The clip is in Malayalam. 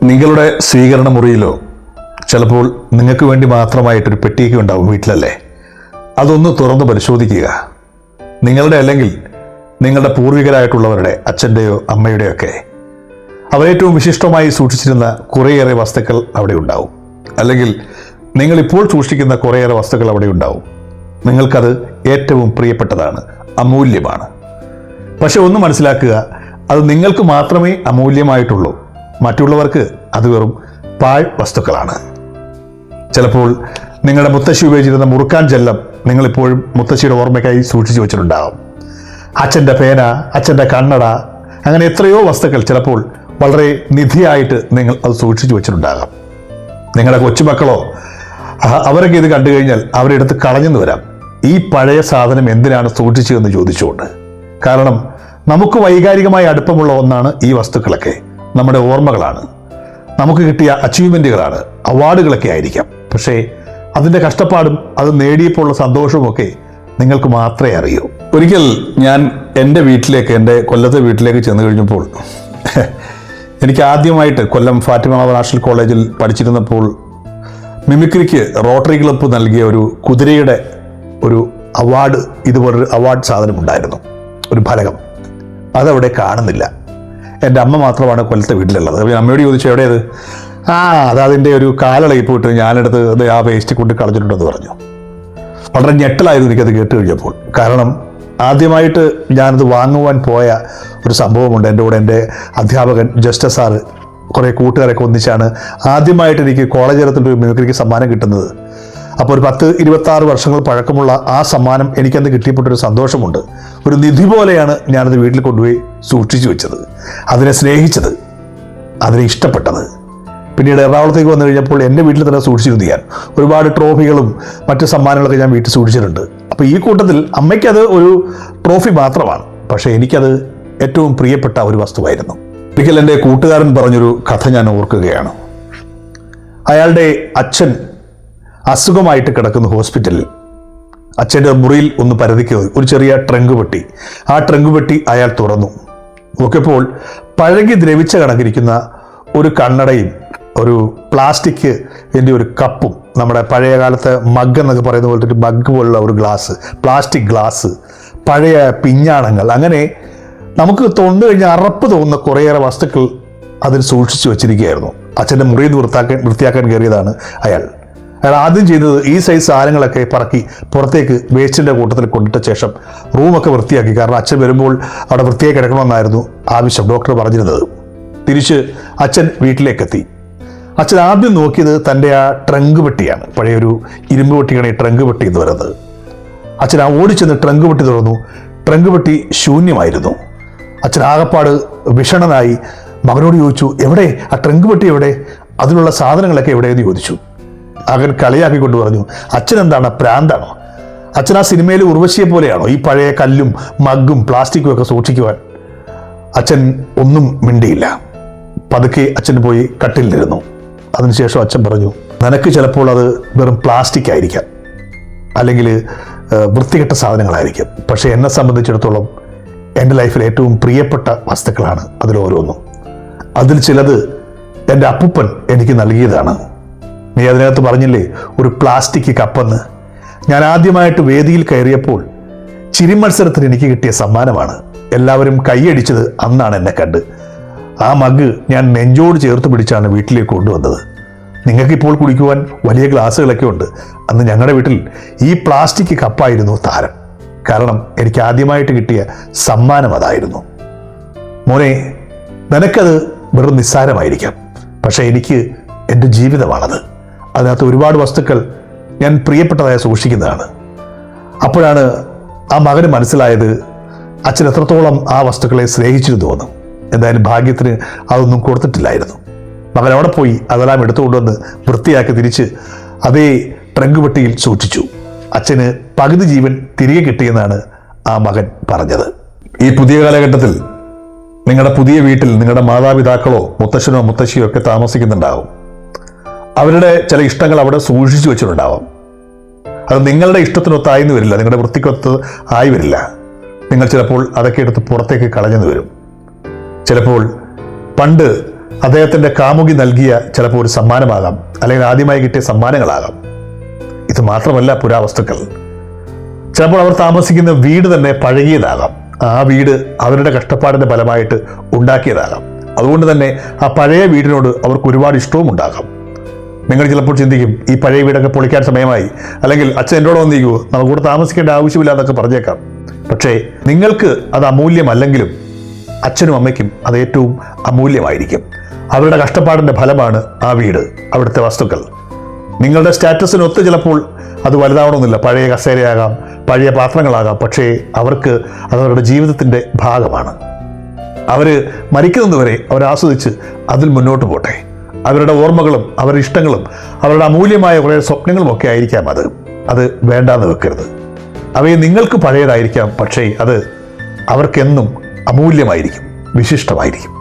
നിങ്ങളുടെ സ്വീകരണ മുറിയിലോ ചിലപ്പോൾ നിങ്ങൾക്ക് വേണ്ടി മാത്രമായിട്ടൊരു പെട്ടിയൊക്കെ ഉണ്ടാവും വീട്ടിലല്ലേ? അതൊന്ന് തുറന്ന് പരിശോധിക്കുക. നിങ്ങളുടെ അല്ലെങ്കിൽ നിങ്ങളുടെ പൂർവികരായിട്ടുള്ളവരുടെ അച്ഛൻ്റെയോ അമ്മയുടെയോ ഒക്കെ അവരേറ്റവും വിശിഷ്ടമായി സൂക്ഷിച്ചിരുന്ന കുറേയേറെ വസ്തുക്കൾ അവിടെ ഉണ്ടാവും. അല്ലെങ്കിൽ നിങ്ങളിപ്പോൾ സൂക്ഷിക്കുന്ന കുറേയേറെ വസ്തുക്കൾ അവിടെ ഉണ്ടാവും. നിങ്ങൾക്കത് ഏറ്റവും പ്രിയപ്പെട്ടതാണ്, അമൂല്യമാണ്. പക്ഷെ ഒന്ന് മനസ്സിലാക്കുക, അത് നിങ്ങൾക്ക് മാത്രമേ അമൂല്യമായിട്ടുള്ളൂ. മറ്റുള്ളവർക്ക് അത് വെറും പാഴ് വസ്തുക്കളാണ്. ചിലപ്പോൾ നിങ്ങളുടെ മുത്തശ്ശി ഉപയോഗിച്ചിരുന്ന മുറുക്കാൻ ചെല്ലം നിങ്ങളിപ്പോഴും മുത്തശ്ശിയുടെ ഓർമ്മയ്ക്കായി സൂക്ഷിച്ചു വെച്ചിട്ടുണ്ടാകും. അച്ഛൻ്റെ പേന, അച്ഛൻ്റെ കണ്ണട, അങ്ങനെ എത്രയോ വസ്തുക്കൾ ചിലപ്പോൾ വളരെ നിധിയായിട്ട് നിങ്ങൾ അത് സൂക്ഷിച്ചു വെച്ചിട്ടുണ്ടാകാം. നിങ്ങളുടെ കൊച്ചുമക്കളോ അവരൊക്കെ ഇത് കണ്ടു കഴിഞ്ഞാൽ അവരെ എടുത്ത് കളഞ്ഞെന്ന് വരാം, ഈ പഴയ സാധനം എന്തിനാണ് സൂക്ഷിച്ചതെന്ന് ചോദിച്ചുകൊണ്ട്. കാരണം നമുക്ക് വൈകാരികമായി അടുപ്പമുള്ള ഒന്നാണ് ഈ വസ്തുക്കളൊക്കെ. നമ്മുടെ ഓർമ്മകളാണ്, നമുക്ക് കിട്ടിയ അച്ചീവ്മെൻറ്റുകളാണ്, അവാർഡുകളൊക്കെ ആയിരിക്കാം. പക്ഷേ അതിൻ്റെ കഷ്ടപ്പാടും അത് നേടിയപ്പോൾ ഉള്ള സന്തോഷവുമൊക്കെ നിങ്ങൾക്ക് മാത്രമേ അറിയൂ. ഒരിക്കൽ ഞാൻ എൻ്റെ കൊല്ലത്തെ വീട്ടിലേക്ക് ചെന്ന് കഴിഞ്ഞപ്പോൾ എനിക്ക് ആദ്യമായിട്ട് കൊല്ലം ഫാത്തിമ നാഷണൽ കോളേജിൽ പഠിച്ചിരുന്നപ്പോൾ മിമിക്രിക്ക് റോട്ടറി ക്ലബ്ബ് നൽകിയ ഒരു കുതിരയുടെ ഒരു അവാർഡ്, ഇതുപോലൊരു അവാർഡ് സാധനം ഉണ്ടായിരുന്നു, ഒരു ഫലകം. അതവിടെ കാണുന്നില്ല. എൻ്റെ അമ്മ മാത്രമാണ് കൊല്ലത്തെ വീട്ടിലുള്ളത്. അപ്പോൾ അമ്മയോട് ചോദിച്ചു, എവിടെയത്? അതിൻ്റെ ഒരു കാലളയിൽ പോയിട്ട് ഞാനെടുത്ത് ആ വേസ്റ്റ് കൊണ്ട് കളഞ്ഞിട്ടുണ്ടെന്ന് പറഞ്ഞു. വളരെ ഞെട്ടലായിരുന്നു എനിക്കത് കേട്ട് കഴിഞ്ഞപ്പോൾ. കാരണം ആദ്യമായിട്ട് ഞാനത് വാങ്ങുവാൻ പോയ ഒരു സംഭവമുണ്ട്. എൻ്റെ കൂടെ എൻ്റെ അധ്യാപകൻ ജസ്റ്റസ് സാറ് കുറേ കൂട്ടുകാരൊക്കെ ഒന്നിച്ചാണ് ആദ്യമായിട്ട് എനിക്ക് കോളേജ് തലത്തിൻ്റെ ഒരു മിമിക്രിക്ക് സമ്മാനം കിട്ടുന്നത്. അപ്പോൾ ഒരു 10-26 വർഷങ്ങൾ പഴക്കമുള്ള ആ സമ്മാനം എനിക്കന്ന് കിട്ടിയപ്പെട്ടൊരു സന്തോഷമുണ്ട്. ഒരു നിധി പോലെയാണ് ഞാനത് വീട്ടിൽ കൊണ്ടുപോയി സൂക്ഷിച്ചു വെച്ചത്, അതിനെ സ്നേഹിച്ചത്, അതിനെ ഇഷ്ടപ്പെട്ടത്. പിന്നീട് എറണാകുളത്തേക്ക് വന്നു കഴിഞ്ഞപ്പോൾ എൻ്റെ വീട്ടിൽ തന്നെ സൂക്ഷിച്ചിരുന്നു. ഞാൻ ഒരുപാട് ട്രോഫികളും മറ്റ് സമ്മാനങ്ങളൊക്കെ ഞാൻ വീട്ടിൽ സൂക്ഷിച്ചിട്ടുണ്ട്. അപ്പോൾ ഈ കൂട്ടത്തിൽ അമ്മയ്ക്കത് ഒരു ട്രോഫി മാത്രമാണ്, പക്ഷേ എനിക്കത് ഏറ്റവും പ്രിയപ്പെട്ട ഒരു വസ്തുവായിരുന്നു. ഒരിക്കൽ എൻ്റെ കൂട്ടുകാരൻ പറഞ്ഞൊരു കഥ ഞാൻ ഓർക്കുകയാണ്. അയാളുടെ അച്ഛൻ അസുഖമായിട്ട് കിടക്കുന്ന ഹോസ്പിറ്റലിൽ. അച്ഛൻ്റെ മുറിയിൽ ഒന്ന് പരതിക്ക് ഒരു ചെറിയ ട്രങ്ക് പെട്ടി. ആ ട്രങ്ക് പെട്ടി അയാൾ തുറന്നു നോക്കിയപ്പോൾ പഴകി ദ്രവിച്ച കണക്കിരിക്കുന്ന ഒരു കണ്ണടയും ഒരു പ്ലാസ്റ്റിക് ഒരു കപ്പും, നമ്മുടെ പഴയ കാലത്തെ മഗ് എന്നൊക്കെ പറയുന്ന പോലത്തെ ഒരു മഗ് പോലുള്ള ഒരു ഗ്ലാസ്, പ്ലാസ്റ്റിക് ഗ്ലാസ്, പഴയ പിഞ്ഞാണങ്ങൾ, അങ്ങനെ നമുക്ക് തൊണ്ടു കഴിഞ്ഞാൽ അറപ്പ് തോന്നുന്ന കുറേയേറെ വസ്തുക്കൾ അതിൽ സൂക്ഷിച്ചു വെച്ചിരിക്കുകയായിരുന്നു. അച്ഛൻ്റെ മുറിയിൽ വൃത്തിയാക്കാൻ കയറിയതാണ് അയാൾ ആദ്യം ചെയ്തത് ഈ സൈസ് സാധനങ്ങളൊക്കെ പറക്കി പുറത്തേക്ക് വേസ്റ്റിൻ്റെ കൂട്ടത്തിൽ കൊണ്ടിട്ട ശേഷം റൂമൊക്കെ വൃത്തിയാക്കി. കാരണം അച്ഛൻ വരുമ്പോൾ അവിടെ വൃത്തിയായി കിടക്കണമെന്നായിരുന്നു ആവശ്യം, ഡോക്ടർ പറഞ്ഞിരുന്നത്. തിരിച്ച് അച്ഛൻ വീട്ടിലേക്കെത്തി. അച്ഛൻ ആദ്യം നോക്കിയത് തൻ്റെ ആ ട്രങ്ക് പെട്ടിയാണ്. പഴയൊരു ഇരുമ്പ് പെട്ടിയാണ് ഈ ട്രങ്ക് പെട്ടി എന്ന് പറയുന്നത്. അച്ഛൻ ഓടിച്ചെന്ന് ട്രങ്ക് പെട്ടി തുറന്നു. ട്രങ്ക് പെട്ടി ശൂന്യമായിരുന്നു. അച്ഛൻ ആകപ്പാട് വിഷണനായി മകനോട് ചോദിച്ചു, എവിടെ ആ ട്രങ്ക് പെട്ടി, എവിടെ, അതിലുള്ള സാധനങ്ങളൊക്കെ എവിടെയെന്ന് ചോദിച്ചു. മകൻ കളിയാക്കിക്കൊണ്ട് പറഞ്ഞു, അച്ഛൻ എന്താണ്, പ്രാന്താണോ? അച്ഛൻ ആ സിനിമയിൽ ഉർവശിയെ പോലെയാണോ ഈ പഴയ കല്ലും മഗ്ഗും പ്ലാസ്റ്റിക്കും ഒക്കെ സൂക്ഷിക്കുവാൻ? അച്ഛൻ ഒന്നും മിണ്ടിയില്ല. പതുക്കെ അച്ഛൻ പോയി കട്ടിലിരുന്നു. അതിനുശേഷം അച്ഛൻ പറഞ്ഞു, നിനക്ക് ചിലപ്പോൾ അത് വെറും പ്ലാസ്റ്റിക് ആയിരിക്കാം, അല്ലെങ്കിൽ വൃത്തികെട്ട സാധനങ്ങളായിരിക്കും. പക്ഷേ എന്നെ സംബന്ധിച്ചിടത്തോളം എൻ്റെ ലൈഫിൽ ഏറ്റവും പ്രിയപ്പെട്ട വസ്തുക്കളാണ് അതിലോരോന്നും. അതിൽ ചിലത് എൻ്റെ അപ്പൂപ്പൻ എനിക്ക് നൽകിയതാണ്. നീ അതിനകത്ത് പറഞ്ഞില്ലേ ഒരു പ്ലാസ്റ്റിക് കപ്പെന്ന്. ഞാൻ ആദ്യമായിട്ട് വേദിയിൽ കയറിയപ്പോൾ ചിരിമത്സരത്തിന് എനിക്ക് കിട്ടിയ സമ്മാനമാണ്. എല്ലാവരും കൈയടിച്ചത് അന്നാണ് എന്നെ കണ്ട്. ആ മഗ് ഞാൻ നെഞ്ചോട് ചേർത്ത് പിടിച്ചാണ് വീട്ടിലേക്ക് കൊണ്ടുവന്നത്. നിങ്ങൾക്കിപ്പോൾ കുടിക്കുവാൻ വലിയ ഗ്ലാസ്സുകളൊക്കെ ഉണ്ട്. അന്ന് ഞങ്ങളുടെ വീട്ടിൽ ഈ പ്ലാസ്റ്റിക് കപ്പായിരുന്നു താരം. കാരണം എനിക്ക് ആദ്യമായിട്ട് കിട്ടിയ സമ്മാനം അതായിരുന്നു. മോനെ, നിനക്കത് വെറും നിസ്സാരമായിരിക്കാം, പക്ഷേ എനിക്ക് എൻ്റെ ജീവിതമാണത്. അതിനകത്ത് ഒരുപാട് വസ്തുക്കൾ ഞാൻ പ്രിയപ്പെട്ടതായി സൂക്ഷിക്കുന്നതാണ്. അപ്പോഴാണ് ആ മകന് മനസ്സിലായത് അച്ഛൻ എത്രത്തോളം ആ വസ്തുക്കളെ സ്നേഹിച്ചിരുന്നുവെന്ന്. എന്തായാലും ഭാഗ്യത്തിന് അതൊന്നും കൊടുത്തിട്ടില്ലായിരുന്നു. മകൻ അവിടെ പോയി അതെല്ലാം എടുത്തുകൊണ്ടുവന്ന് വൃത്തിയാക്കി തിരിച്ച് അതേ ട്രങ്ക് പെട്ടിയിൽ സൂക്ഷിച്ചു. അച്ഛന് പകുതി ജീവൻ തിരികെ കിട്ടിയെന്നാണ് ആ മകൻ പറഞ്ഞത്. ഈ പുതിയ കാലഘട്ടത്തിൽ നിങ്ങളുടെ പുതിയ വീട്ടിൽ നിങ്ങളുടെ മാതാപിതാക്കളോ മുത്തശ്ശനോ മുത്തശ്ശിയോ ഒക്കെ താമസിക്കുന്നുണ്ടാവും. അവരുടെ ചില ഇഷ്ടങ്ങൾ അവിടെ സൂക്ഷിച്ചു വെച്ചിട്ടുണ്ടാവാം. അത് നിങ്ങളുടെ ഇഷ്ടത്തിനൊത്തായിന്ന് വരില്ല, നിങ്ങളുടെ വൃത്തിക്കൊത്ത് ആയി വരില്ല. നിങ്ങൾ ചിലപ്പോൾ അതൊക്കെ എടുത്ത് പുറത്തേക്ക് കളഞ്ഞെന്ന് വരും. ചിലപ്പോൾ പണ്ട് അദ്ദേഹത്തിൻ്റെ കാമുകി നൽകിയ ചിലപ്പോൾ ഒരു സമ്മാനമാകാം, അല്ലെങ്കിൽ ആദ്യമായി കിട്ടിയ സമ്മാനങ്ങളാകാം. ഇത് മാത്രമല്ല പുരാവസ്തുക്കൾ. ചിലപ്പോൾ അവർ താമസിക്കുന്ന വീട് തന്നെ പഴകിയതാകാം. ആ വീട് അവരുടെ കഷ്ടപ്പാടിൻ്റെ ഫലമായിട്ട് ഉണ്ടാക്കിയതാകാം. അതുകൊണ്ട് തന്നെ ആ പഴയ വീടിനോട് അവർക്ക് ഒരുപാട് ഇഷ്ടവും ഉണ്ടാകാം. നിങ്ങൾ ചിലപ്പോൾ ചിന്തിക്കും, ഈ പഴയ വീടൊക്കെ പൊളിക്കാൻ സമയമായി, അല്ലെങ്കിൽ അച്ഛൻ എന്നോട് വന്നിരിക്കുമോ, നമുക്കൂടെ താമസിക്കേണ്ട ആവശ്യമില്ല എന്നൊക്കെ പറഞ്ഞേക്കാം. പക്ഷേ നിങ്ങൾക്ക് അത് അമൂല്യമല്ലെങ്കിലും അച്ഛനും അമ്മയ്ക്കും അത് ഏറ്റവും അമൂല്യമായിരിക്കും. അവരുടെ കഷ്ടപ്പാടിൻ്റെ ഫലമാണ് ആ വീട്, അവിടുത്തെ വസ്തുക്കൾ. നിങ്ങളുടെ സ്റ്റാറ്റസിനൊത്ത് ചിലപ്പോൾ അത് വലുതാവണമെന്നില്ല. പഴയ കസേരയാകാം, പഴയ പാത്രങ്ങളാകാം. പക്ഷേ അവർക്ക് അതവരുടെ ജീവിതത്തിൻ്റെ ഭാഗമാണ്. അവർ മരിക്കുന്നതുവരെ അവർ ആസ്വദിച്ച് അതിൽ മുന്നോട്ട് പോട്ടെ. അവരുടെ ഓർമ്മകളും അവരുടെ ഇഷ്ടങ്ങളും അവരുടെ അമൂല്യമായ കുറേ സ്വപ്നങ്ങളുമൊക്കെ ആയിരിക്കാം അത് വേണ്ടാന്ന് വെക്കരുത്. അവയെ നിങ്ങൾക്ക് പഴയതായിരിക്കാം, പക്ഷേ അത് അവർക്കെന്നും അമൂല്യമായിരിക്കും, വിശിഷ്ടമായിരിക്കും.